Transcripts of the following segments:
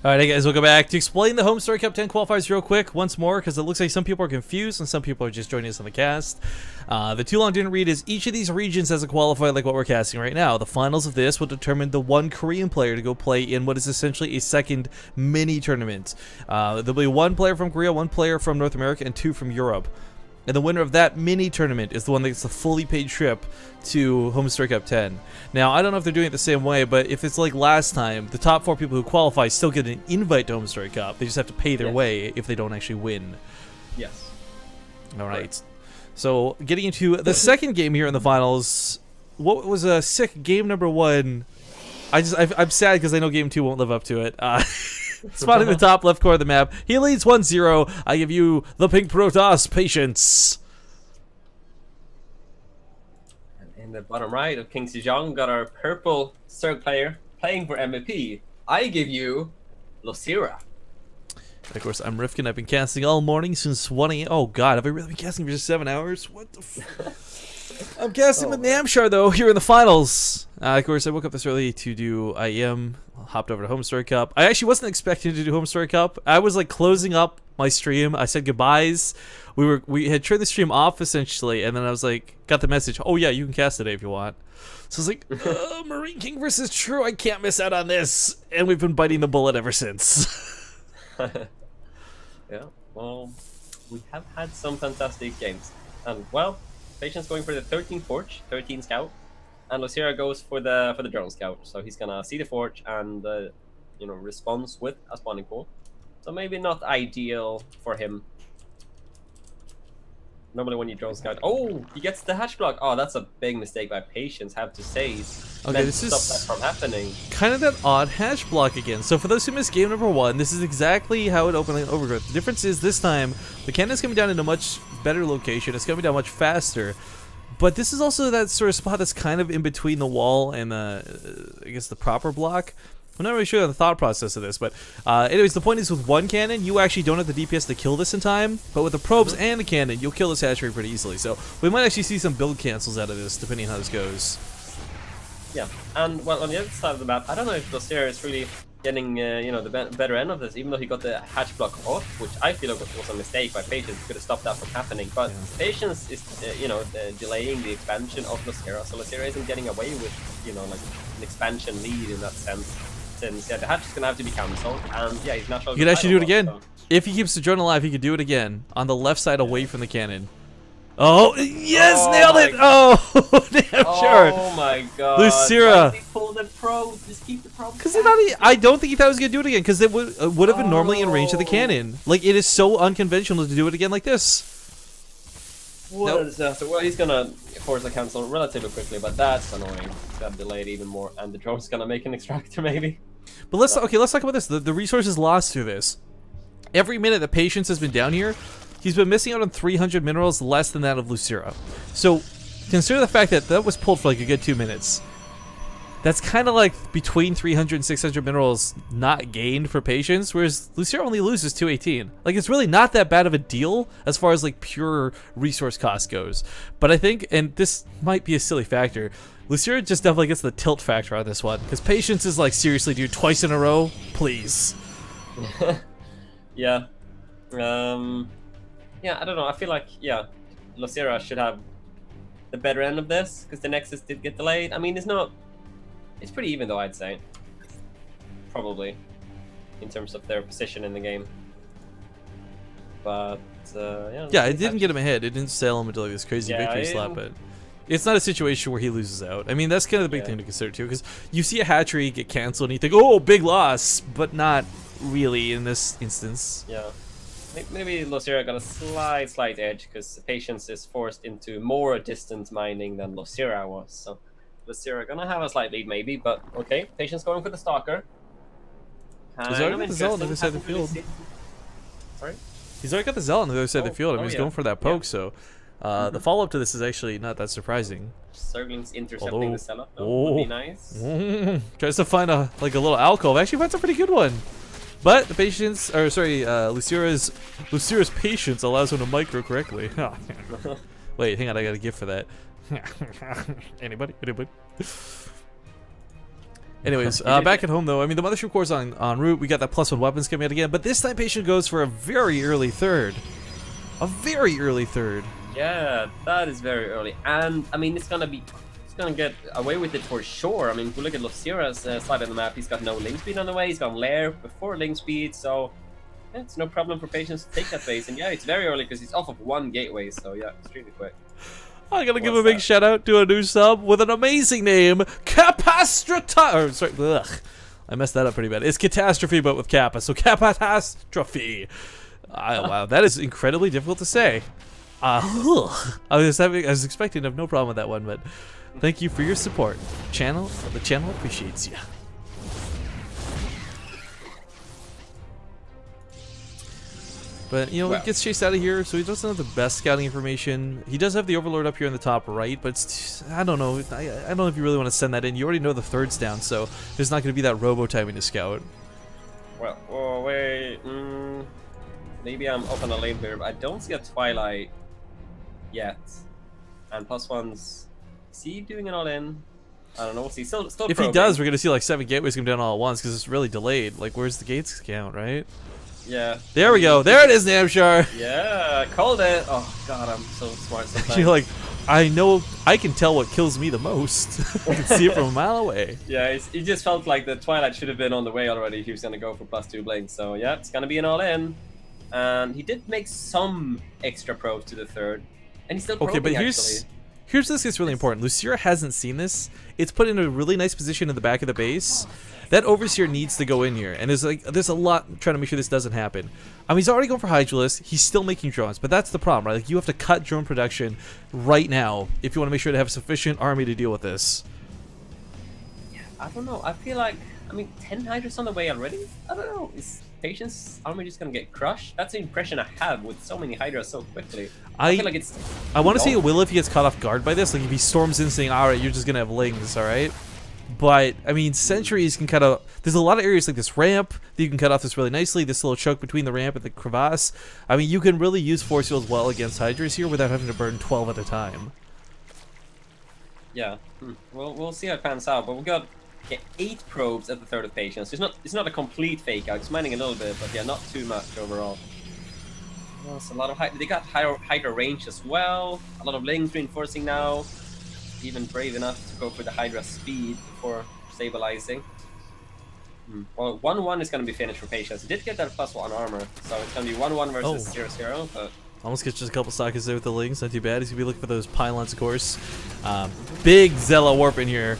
Alright guys, welcome back. To explain the Home Story Cup 10 qualifiers real quick once more, because it looks like some people are confused and some people are just joining us on the cast. The too long didn't read is each of these regions has a qualifier like what we're casting right now. The finals of this will determine the one Korean player to go play in what is essentially a second mini tournament. There'll be one player from Korea, one player from North America, and two from Europe. And the winner of that mini tournament is the one that gets the fully paid trip to Home Story Cup 10. Now, I don't know if they're doing it the same way, but if it's like last time, the top 4 people who qualify still get an invite to Home Story Cup. They just have to pay their way if they don't actually win. Yes. Alright. Right. So, getting into the second game here in the finals, what was a sick game number 1? I'm sad because I know game 2 won't live up to it. Spotting the top left corner of the map. He leads 1-0. I give you the Pink Protoss Patience. And in the bottom right of King Sejong, got our purple Zerg player playing for MVP. I give you Losira. Of course, I'm Rifkin. I've been casting all morning since 1 a.m. Oh god, have I really been casting for just 7 hours? What the f... I'm casting with Namshar though, here in the finals. Of course, I woke up this early to do IEM, hopped over to Home Story Cup. I actually wasn't expecting to do Home Story Cup. I was like closing up my stream. I said goodbyes. We had turned the stream off essentially, and then I was like, got the message, oh yeah, you can cast today if you want. So I was like, Marine King versus True, I can't miss out on this. And we've been biting the bullet ever since. Yeah, well, we have had some fantastic games. And well, Patience going for the 13 Forge, 13 Scout, and Losira goes for the Drone Scout. So he's gonna see the Forge and you know, responds with a spawning pool. So maybe not ideal for him. Normally when you Drone Scout, oh, he gets the hatch block. Oh, that's a big mistake by Patience, have to say. Okay, this is stop that from happening. Kind of that odd hatch block again. So for those who missed game number 1, this is exactly how it opened in Overgrowth. The difference is this time the cannon's coming down in a much better location. It's coming down much faster. But this is also that sort of spot that's kind of in between the wall and I guess the proper block. I'm not really sure the thought process of this, but anyways, the point is with one cannon, you actually don't have the DPS to kill this in time, but with the probes and the cannon, you'll kill this hatch rate pretty easily. So we might actually see some build cancels out of this, depending on how this goes. Yeah, and well, on the other side of the map, I don't know if Losira is really getting you know, the better end of this, even though he got the hatch block off, which I feel was a mistake by Patience. Could have stopped that from happening, but Patience is you know, delaying the expansion of Losira, so Losira isn't getting away with, you know, like an expansion lead in that sense. Since the hatch is gonna have to be cancelled, and yeah, he's not sure. You could actually do it again. So. If he keeps the drone alive, he could do it again on the left side away from the cannon. Oh yes, nailed it! Oh, damn sure. Oh my god. Losira. Why pull the probe? Just keep the probe. Because I don't think he thought he was gonna do it again. Because it would have been normally in range of the cannon. Like it is so unconventional to do it again like this. What a disaster. Well, he's gonna force a cancel relatively quickly, but that's annoying. It's got delayed even more, and the drone's gonna make an extractor maybe. But let's talk about this. The resources lost through this. Every minute that Patience has been down here, he's been missing out on 300 minerals, less than that of Losira. So consider the fact that was pulled for like a good 2 minutes. That's kind of like between 300 and 600 minerals not gained for Patience, whereas Losira only loses 218. Like, it's really not that bad of a deal as far as like pure resource cost goes. But I think, and this might be a silly factor, Losira just definitely gets the tilt factor on this one, because Patience is like, seriously, dude, twice in a row, please. Yeah. Yeah, I don't know. I feel like, yeah, Losira should have the better end of this, because the Nexus did get delayed. I mean, it's pretty even though, I'd say. Probably. In terms of their position in the game. But, yeah. Yeah, it didn't get him ahead. It didn't sail him into like this crazy victory slap, but it's not a situation where he loses out. I mean, that's kind of the big thing to consider too, because you see a hatchery get canceled and you think, oh, big loss, but not really in this instance. Yeah. Maybe Losira got a slight edge, because Patience is forced into more distant mining than Losira was, so Losira gonna have a slight lead maybe, but okay. Patience going for the Stalker. He's already got the Zealot on the other side of the field. Sorry? He's already got the Zealot on the other side of the field. I mean, he's going for that poke, so the follow-up to this is actually not that surprising. Zerglings intercepting the Zealot, would be nice. Tries to find a little alcove. Actually finds a pretty good one. But the Patience, or sorry, Losira's Patience allows him to micro correctly. Wait, hang on, I got a gift for that. Anybody? Anyways, back at home though, I mean the mothership core's on route. We got that +1 weapons coming out again, but this time Patient goes for a very early third. A very early third. Yeah, that is very early, and I mean it's gonna get away with it for sure. I mean, if we look at Losira's side of the map, he's got no link speed on the way. He's got Lair before link speed, so yeah, it's no problem for Patience to take that base. And yeah, it's very early because he's off of 1 gateway, so yeah, it's really quick. I gotta give a big shout out to a new sub with an amazing name, Capastrata. Or sorry, ugh, I messed that up pretty bad. It's Catastrophe, but with Kappa, so Capatastrophe. Wow, that is incredibly difficult to say. I was expecting to have no problem with that one, but thank you for your support. The channel appreciates you. But, you know, he gets chased out of here, so he doesn't have the best scouting information. He does have the Overlord up here in the top right, but it's, I don't know. I don't know if you really want to send that in. You already know the third's down, so there's not going to be that robo timing to scout. Well, wait. Maybe I'm up on a lane here, but I don't see a Twilight yet. And +1's, is he doing it all in? I don't know. We'll see. Still if probing. he does, we're going to see like 7 gateways come down all at once because it's really delayed. Like, where's the gates count, right? Yeah. There we go. There it is, Namshar. Yeah, called it. Oh god, I'm so smart sometimes. You're like, I know, I can tell what kills me the most. I can see it from a mile away. Yeah, it just felt like the Twilight should have been on the way already. He was going to go for +2 blinks. So yeah, it's going to be an all-in. And he did make some extra probes to the third. And he's still probing, okay, but here's this gets really important. Losira hasn't seen this. It's put in a really nice position in the back of the base. That Overseer needs to go in here, and there's a lot trying to make sure this doesn't happen. I mean, he's already going for Hydralisk. He's still making drones, but that's the problem, right? Like, you have to cut drone production right now if you want to make sure to have a sufficient army to deal with this. Yeah, I don't know. I feel like, I mean, 10 Hydras on the way already? I don't know. Is Patience army just gonna get crushed? That's the impression I have with so many Hydras so quickly. I feel like it's... I want to see a Will if he gets caught off guard by this. Like, if he storms in saying, alright, you're just gonna have Lings, alright? But, I mean, sentries can cut off... There's a lot of areas like this ramp that you can cut off this really nicely. This little choke between the ramp and the crevasse. I mean, you can really use force fields well against Hydras here without having to burn 12 at a time. Yeah. We'll see how it pans out. But we've got 8 probes at the third of Patience. It's not a complete fake out. It's mining a little bit, but yeah, not too much overall. Well, it's a lot of they got Hydra range as well. A lot of Lings reinforcing now. Even brave enough to go for the Hydra speed before stabilizing. Well, 1-1 is going to be finished for Patience. He did get that +1 armor, so it's going to be 1-1 versus 0-0. But almost gets just a couple sockets there with the Lings. Not too bad. He's going to be looking for those pylons, of course. Big Zella warp in here.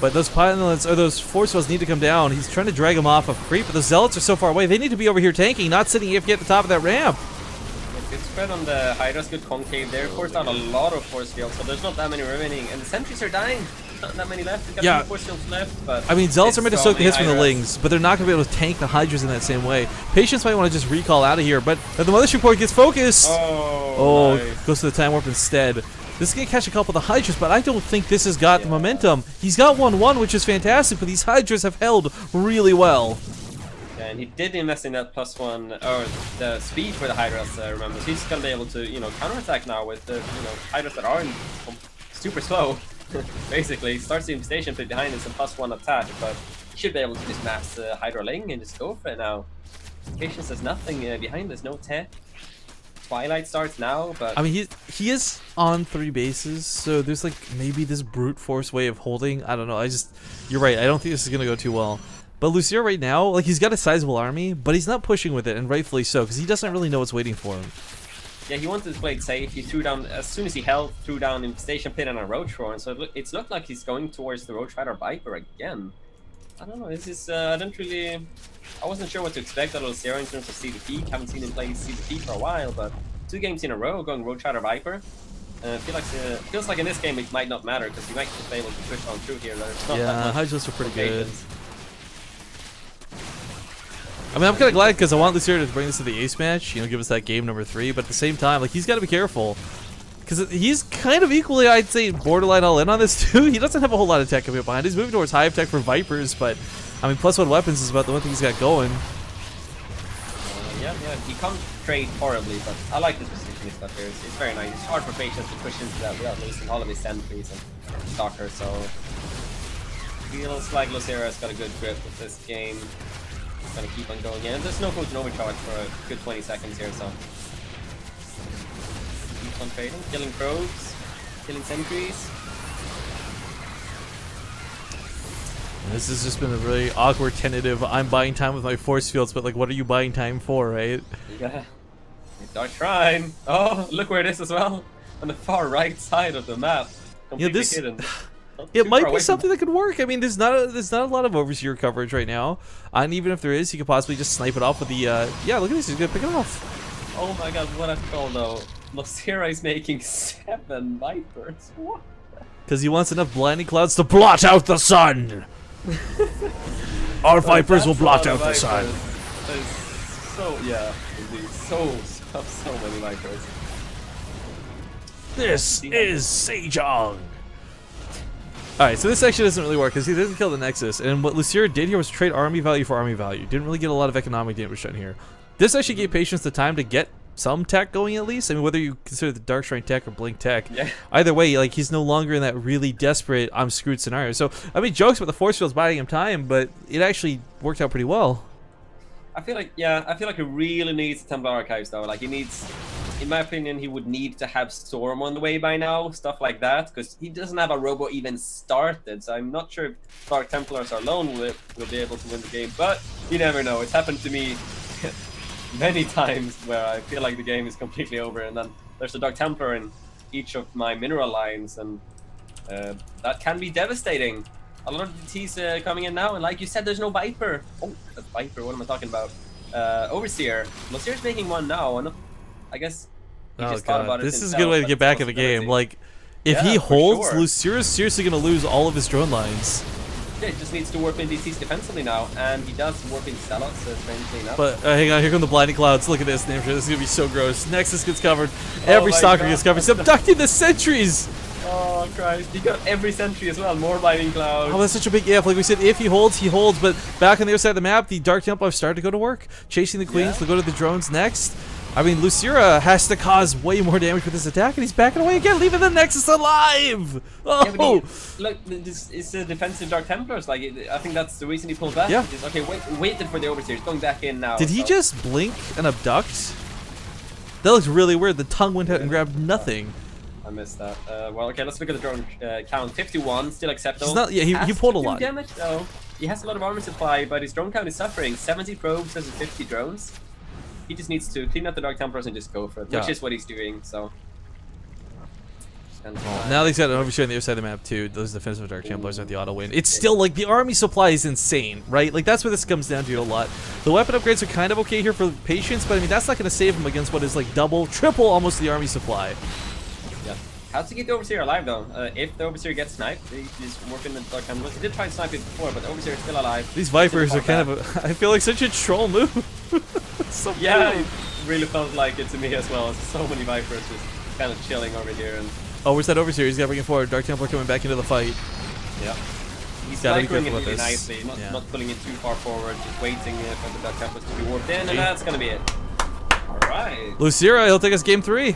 But those pylons, or those force wells need to come down. He's trying to drag them off of creep, but the Zealots are so far away. They need to be over here tanking, not sitting AFK at the top of that ramp. Good spread on the Hydras, good concave there. Forced out a lot of force fields, so there's not that many remaining. And the sentries are dying. Not that many left. We've got 2 force fields left, but I mean, Zealots are meant to soak the hits from the Lings, but they're not going to be able to tank the Hydras in that same way. Patience might want to just recall out of here, but the Mothership Core gets focused. Oh, nice. Goes to the Time Warp instead. This is going to catch a couple of the Hydras, but I don't think this has got the momentum. He's got 1-1, which is fantastic, but these Hydras have held really well. Yeah, and he did invest in that +1, or the speed for the Hydras, remember. So he's going to be able to, counterattack now with the, Hydras that aren't super slow. Basically, starts the infestation pit behind it and +1 attack, but he should be able to just mass Hydra Ling and just go for it now. Patience has nothing behind this, no tech. Twilight starts now, but I mean, he is on 3 bases, so there's like maybe this brute force way of holding. I don't know. You're right. I don't think this is gonna go too well. But Losira right now, like, he's got a sizable army, but he's not pushing with it, and rightfully so, because he doesn't really know what's waiting for him. Yeah, he wanted to play it safe. He threw down, as soon as he held, threw down Infestation Pit and a Roach Roar, and so it's looked like he's going towards the Roach Rider Viper again. I don't know, this is, I wasn't sure what to expect out of Losira in terms of CDP. Haven't seen him play CDP for a while, but 2 games in a row going Roach Rider Viper. Feels like in this game it might not matter, because he might just be able to push on through here. Yeah, Hydralisks are pretty good. I mean, I'm kind of glad because I want Losira to bring this to the ace match, give us that game number 3, but at the same time, like, he's got to be careful. Because he's kind of equally, I'd say, borderline all in on this too. He doesn't have a whole lot of tech coming up behind. He's moving towards Hive Tech for Vipers, but, I mean, +1 weapons is about the one thing he's got going. Yeah, he can't trade horribly, but I like this position he's got here. It's very nice. It's hard for Patience to push into that without losing all of his sentries and stalkers, so... Feels like Losira's got a good grip with this game. Gonna keep on going in. There's no potion overcharge for a good 20 seconds here, so. Keep on trading, killing probes, killing sentries. This has just been a really awkward, tentative. I'm buying time with my force fields, but like, what are you buying time for, right? Yeah. Dark Shrine. Oh, look where it is as well. On the far right side of the map. Completely this hidden. it might be something that could work. I mean, there's not a lot of overseer coverage right now, and even if there is, you could possibly just snipe it off with the. Yeah, look at this. He's gonna pick it off. Oh my god, what a call though. Losira is making 7 Vipers. What? Because he wants enough blinding clouds to blot out the sun. Our Vipers will blot out the sun. That is so, yeah, indeed. So many Vipers. This is Sejong. Alright, so this actually doesn't really work because he doesn't kill the Nexus. And what Losira did here was trade army value for army value. Didn't really get a lot of economic damage done here. This actually gave Patience the time to get some tech going at least. I mean, whether you consider the Dark Shrine tech or Blink tech, yeah. Either way, like, he's no longer in that really desperate I'm screwed scenario. So, I mean, jokes about the force fields buying him time, but it actually worked out pretty well. I feel like he really needs Templar Archives though. Like, he needs, in my opinion, he would need to have Storm on the way by now, stuff like that, because he doesn't have a robo even started. So I'm not sure if Dark Templars alone will be able to win the game, but you never know. It's happened to me many times where I feel like the game is completely over, and then there's a Dark Templar in each of my mineral lines, and that can be devastating. A lot of DTs coming in now, and like you said, there's no Viper. Oh, that's Viper, what am I talking about? Overseer. Losira's making one now, and I guess he just thought about it this is a himself, good way to get back in the game. Like, if he holds, sure. Losira's seriously going to lose all of his drone lines. Yeah, he just needs to warp in DTs defensively now, and he does warp in Zealots, strangely enough. But hang on, here come the blinding clouds. Look at this, Name This is going to be so gross. Nexus gets covered. Every stalker gets covered. He's abducting the sentries! Oh Christ, he got every sentry as well, more blinding clouds. Oh, that's such a big if. Like we said, if he holds, he holds. But back on the other side of the map, the Dark Templars started to go to work. Chasing the Queens, they'll go to the drones next. I mean, Losira has to cause way more damage with this attack, and he's backing away again, leaving the Nexus alive! Oh! Yeah, look, this is the defensive Dark Templars. Like, I think that's the reason he pulled back. Yeah. Okay, waited for the Overseer. He's going back in now. Did he just blink and abduct? That looks really weird. The tongue went out and grabbed nothing. I missed that. Well, okay, let's look at the drone count. 51, still acceptable. He's not, yeah, he pulled a lot. Damage, though. He has a lot of armor supply, but his drone count is suffering. 70 probes versus 50 drones. He just needs to clean up the Dark Templars and just go for it, which is what he's doing, so. Now he's got an overseer on the other side of the map too. Those defensive Dark Templars are the auto win. It's still like the army supply is insane, right? Like that's what this comes down to a lot. The weapon upgrades are kind of okay here for Patience, but I mean that's not going to save him against what is like double, triple almost the army supply. Yeah. How to keep the Overseer alive though? If the Overseer gets sniped, he's working the Dark Templars. He did try to snipe it before, but the Overseer is still alive. These Vipers are kind of I feel like such a troll move. So yeah, it really felt like it to me as well. So many Vipers just kind of chilling over here. And oh, where's that Overseer? He's got to bring it forward. Dark Templar coming back into the fight. Yeah. He's gotta be microing careful it really with this. nicely, not pulling it too far forward, just waiting for the Dark Templars to be warped in, and that's going to be it. Alright. Losira, he'll take us game 3.